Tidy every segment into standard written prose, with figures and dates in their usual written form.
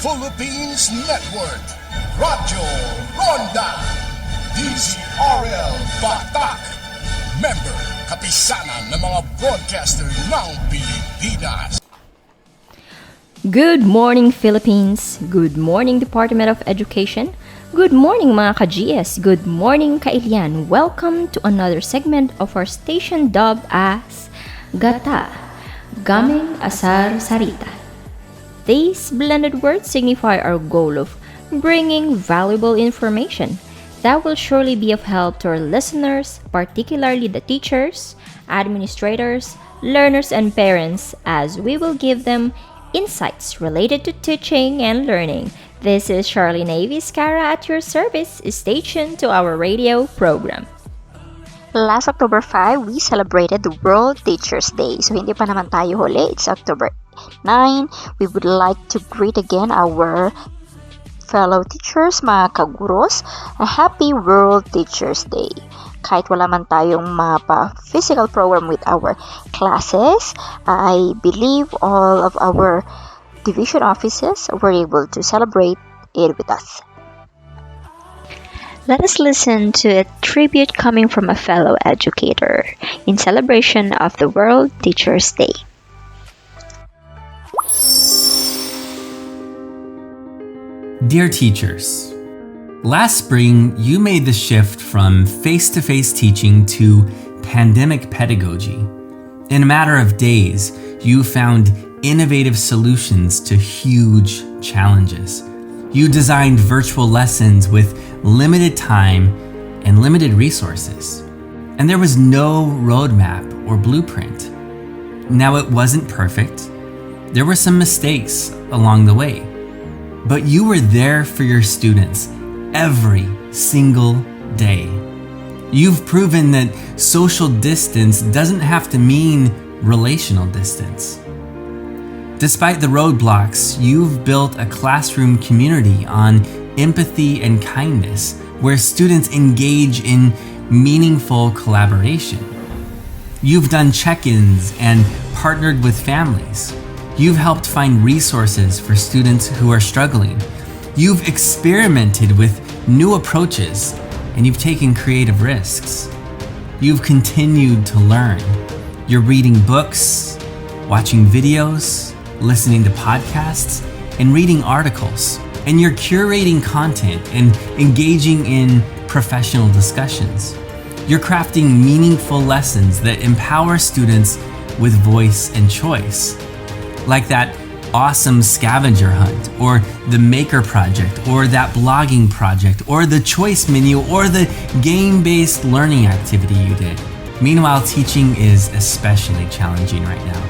Philippines Network, Radyo Ronda, DZRL Batac, member kapisanan ng mga broadcaster ng Pilipinas. Good morning, Philippines! Good morning, Department of Education! Good morning, mga ka-GS! Good morning, ka-Ilian! Welcome to another segment of our station dubbed as GATA, Gameng Sarsarita. These blended words signify our goal of bringing valuable information that will surely be of help to our listeners, particularly the teachers, administrators, learners, and parents, as we will give them insights related to teaching and learning. This is Charlie Navis-Cara at your service. Stay tuned to our radio program. Last October 5, we celebrated the World Teachers Day. So, hindi pa naman tayo huli. It's October 9. We would like to greet again our fellow teachers, mga kaguros. A happy World Teachers Day. Kahit wala man tayong physical program with our classes, I believe all of our division offices were able to celebrate it with us. Let us listen to a tribute coming from a fellow educator in celebration of the World Teachers Day. Dear teachers, last spring you made the shift from face-to-face teaching to pandemic pedagogy. In a matter of days, you found innovative solutions to huge challenges. You designed virtual lessons with limited time and limited resources. And there was no roadmap or blueprint. Now, it wasn't perfect. There were some mistakes along the way. But you were there for your students every single day. You've proven that social distance doesn't have to mean relational distance. Despite the roadblocks, you've built a classroom community on empathy and kindness, where students engage in meaningful collaboration. You've done check-ins and partnered with families. You've helped find resources for students who are struggling. You've experimented with new approaches, and you've taken creative risks. You've continued to learn. You're reading books, watching videos, listening to podcasts, and reading articles. And you're curating content and engaging in professional discussions. You're crafting meaningful lessons that empower students with voice and choice. Like that awesome scavenger hunt, or the maker project, or that blogging project, or the choice menu, or the game-based learning activity you did. Meanwhile, teaching is especially challenging right now.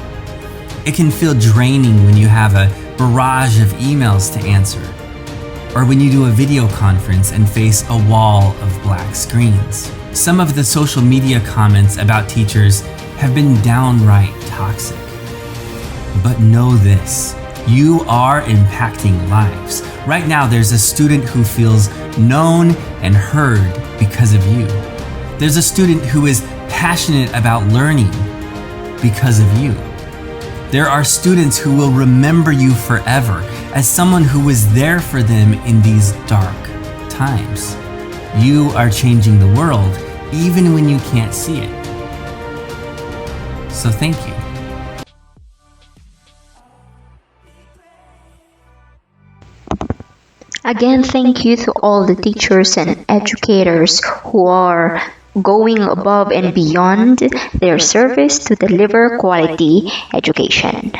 It can feel draining when you have a barrage of emails to answer, or when you do a video conference and face a wall of black screens. Some of the social media comments about teachers have been downright toxic. But know this, you are impacting lives. Right now, there's a student who feels known and heard because of you. There's a student who is passionate about learning because of you. There are students who will remember you forever as someone who was there for them in these dark times. You are changing the world even when you can't see it. So thank you. Again, thank you to all the teachers and educators who are going above and beyond their service to deliver quality education.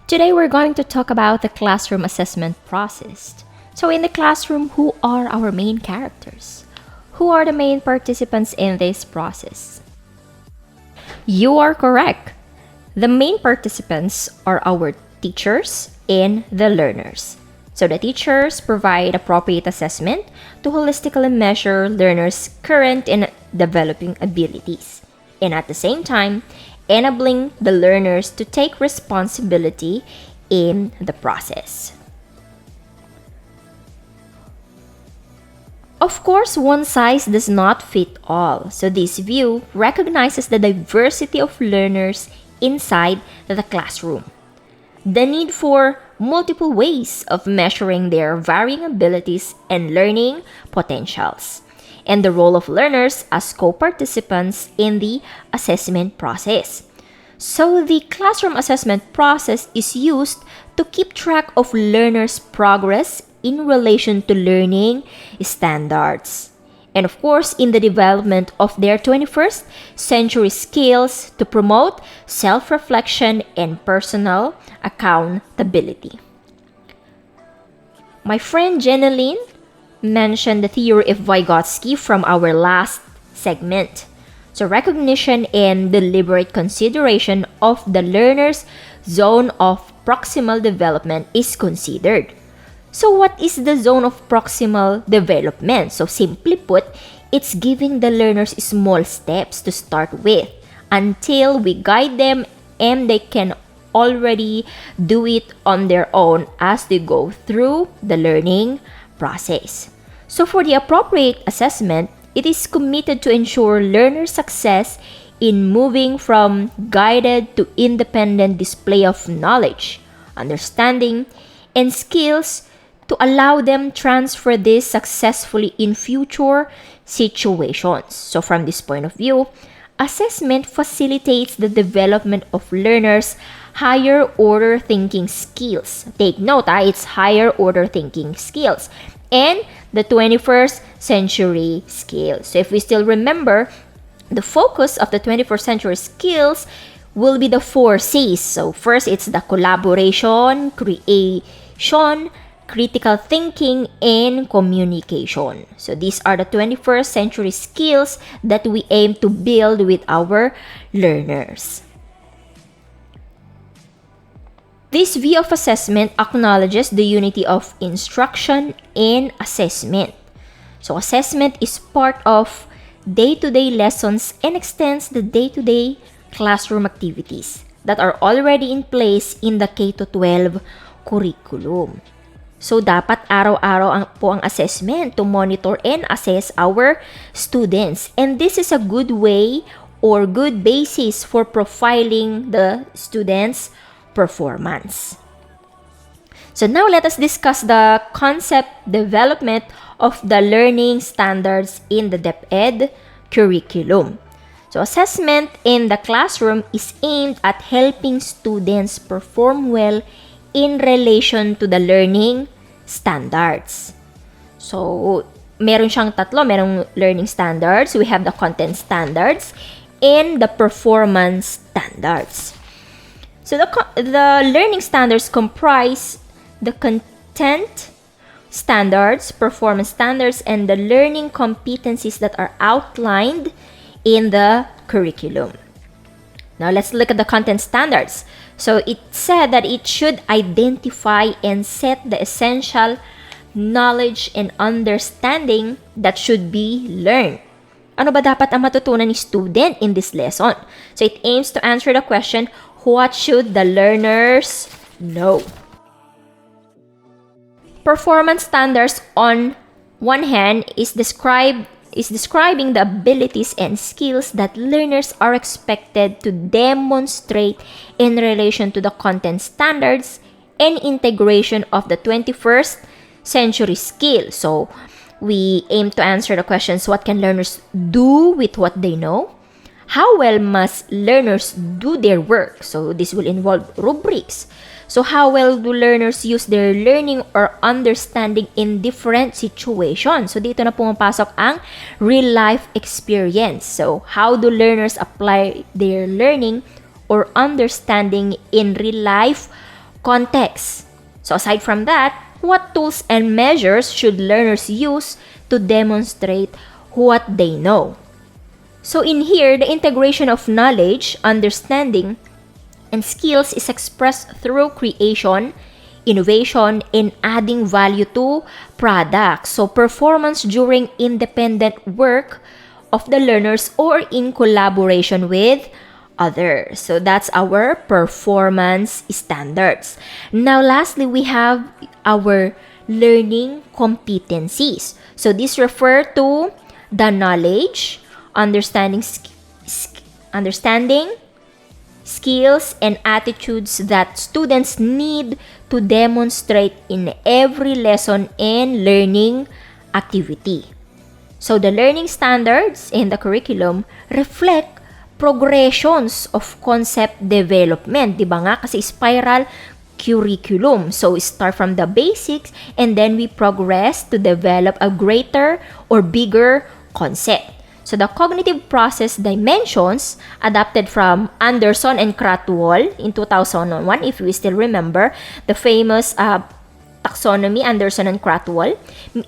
Today we're going to talk about the classroom assessment process. So in the classroom, who are our main characters? Who are the main participants in this process? You are correct. The main participants are our teachers and the learners. So the teachers provide appropriate assessment to holistically measure learners' current and developing abilities, and at the same time, enabling the learners to take responsibility in the process. Of course, one size does not fit all, so this view recognizes the diversity of learners inside the classroom. The need for multiple ways of measuring their varying abilities and learning potentials, and the role of learners as co-participants in the assessment process. So the classroom assessment process is used to keep track of learners' progress in relation to learning standards, and of course in the development of their 21st century skills to promote self-reflection and personal accountability. My friend Jeneline mentioned the theory of Vygotsky from our last segment. So recognition and deliberate consideration of the learner's zone of proximal development is considered. So what is the zone of proximal development? So simply put, it's giving the learners small steps to start with until we guide them and they can already do it on their own as they go through the learning process. So for the appropriate assessment, it is committed to ensure learner success in moving from guided to independent display of knowledge, understanding, and skills to allow them transfer this successfully in future situations. So from this point of view, assessment facilitates the development of learners' higher order thinking skills. Take note, it's higher order thinking skills and the 21st century skills. So if we still remember, the focus of the 21st century skills will be the 4 C's. So first, it's the collaboration, creation, critical thinking, and communication. So these are the 21st century skills that we aim to build with our learners. This view of assessment acknowledges the unity of instruction and assessment. So assessment is part of day-to-day lessons and extends the day-to-day classroom activities that are already in place in the K-12 curriculum. So dapat araw-araw po ang assessment to monitor and assess our students. And this is a good way or good basis for profiling the students' performance. So now let us discuss the concept development of the learning standards in the DepEd curriculum. So assessment in the classroom is aimed at helping students perform well in relation to the learning standards. So meron siyang tatlo, merong learning standards, we have the content standards, and the performance standards. So the learning standards comprise the content standards, performance standards, and the learning competencies that are outlined in the curriculum. Now let's look at the content standards. So it said that it should identify and set the essential knowledge and understanding that should be learned. Ano ba dapat ang matutunan ni student in this lesson? So it aims to answer the question, what should the learners know? Performance standards on one hand is describing the abilities and skills that learners are expected to demonstrate in relation to the content standards and integration of the 21st century skill. So we aim to answer the questions, what can learners do with what they know? How well must learners do their work? So this will involve rubrics. So how well do learners use their learning or understanding in different situations? So dito na pumapasok ang real-life experience. So how do learners apply their learning or understanding in real-life context? So aside from that, what tools and measures should learners use to demonstrate what they know? So in here, the integration of knowledge, understanding, and skills is expressed through creation, innovation, and adding value to products. So performance during independent work of the learners or in collaboration with others. So that's our performance standards. Now lastly, we have our learning competencies. So these refer to the knowledge, understanding, skills, and attitudes that students need to demonstrate in every lesson and learning activity. So the learning standards in the curriculum reflect progressions of concept development. Diba nga? Kasi spiral curriculum. So we start from the basics and then we progress to develop a greater or bigger concept. So the cognitive process dimensions adapted from Anderson and Cratwell in 2001, if we still remember, the famous taxonomy, Anderson and Cratwell,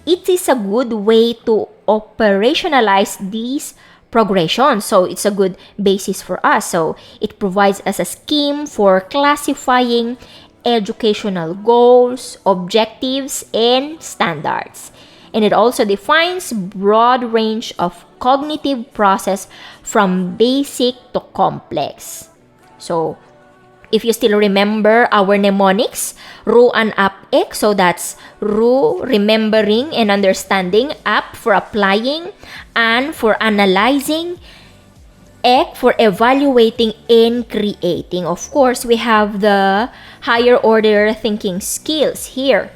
it is a good way to operationalize these progressions. So it's a good basis for us. So it provides us a scheme for classifying educational goals, objectives, and standards. And it also defines broad range of cognitive process from basic to complex. So if you still remember our mnemonics, RU and APEC, so that's RU, remembering and understanding, AP for applying, and for analyzing, EC for evaluating and creating. Of course, we have the higher order thinking skills here.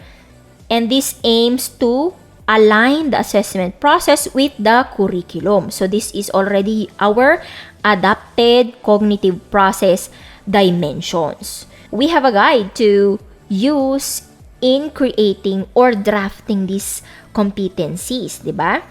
And this aims to align the assessment process with the curriculum. So this is already our adapted cognitive process dimensions. We have a guide to use in creating or drafting these competencies, diba?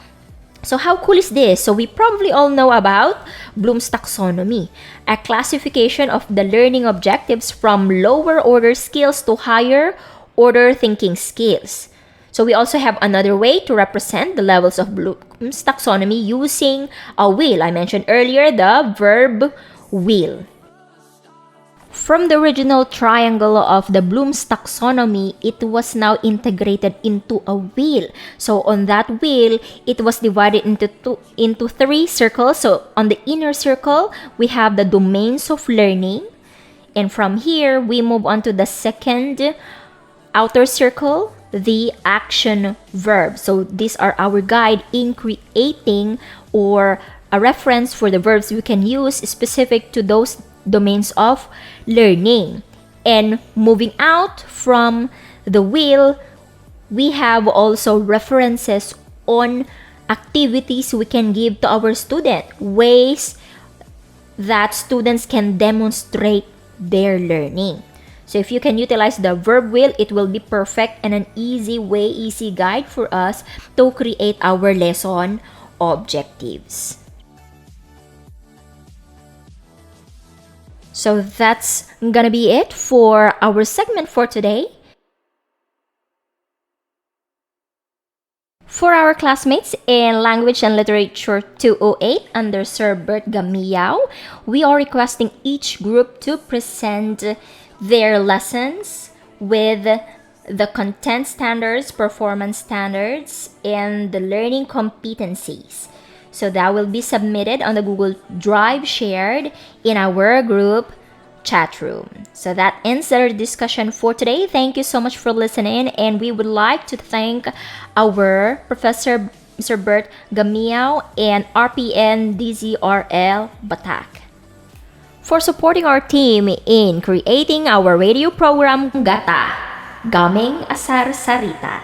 So how cool is this? So we probably all know about Bloom's taxonomy, a classification of the learning objectives from lower order skills to higher order thinking skills. So we also have another way to represent the levels of Bloom's taxonomy using a wheel. I mentioned earlier the verb wheel. From the original triangle of the Bloom's taxonomy, it was now integrated into a wheel. So on that wheel, it was divided into three circles. So on the inner circle, we have the domains of learning. And from here, we move on to the second outer circle, the action verb. So these are our guide in creating or a reference for the verbs we can use specific to those domains of learning. And moving out from the wheel, we have also references on activities we can give to our student, ways that students can demonstrate their learning. So if you can utilize the verb wheel, it will be perfect and an easy guide for us to create our lesson objectives. So that's gonna be it for our segment for today. For our classmates in Language and Literature 208 under Sir Bert Gamiao, we are requesting each group to present their lessons with the content standards, performance standards, and the learning competencies. So that will be submitted on the Google Drive shared in our group chat room. So that ends our discussion for today. Thank you so much for listening, and we would like to thank our Professor Mr. Bert Gamiao and RPN DZRL Batac for supporting our team in creating our radio program GATA, Gameng Sarsarita.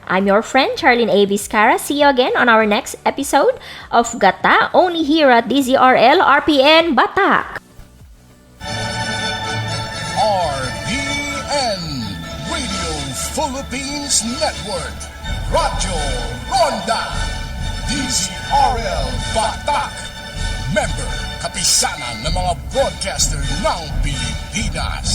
I'm your friend Charlene A. Vizcara. See you again on our next episode of GATA, only here at DZRL RPN Batac. RPN Radio Philippines Network, Radyo Ronda, DZRL Batac, member kapisanan ng mga broadcaster ng Pilipinas.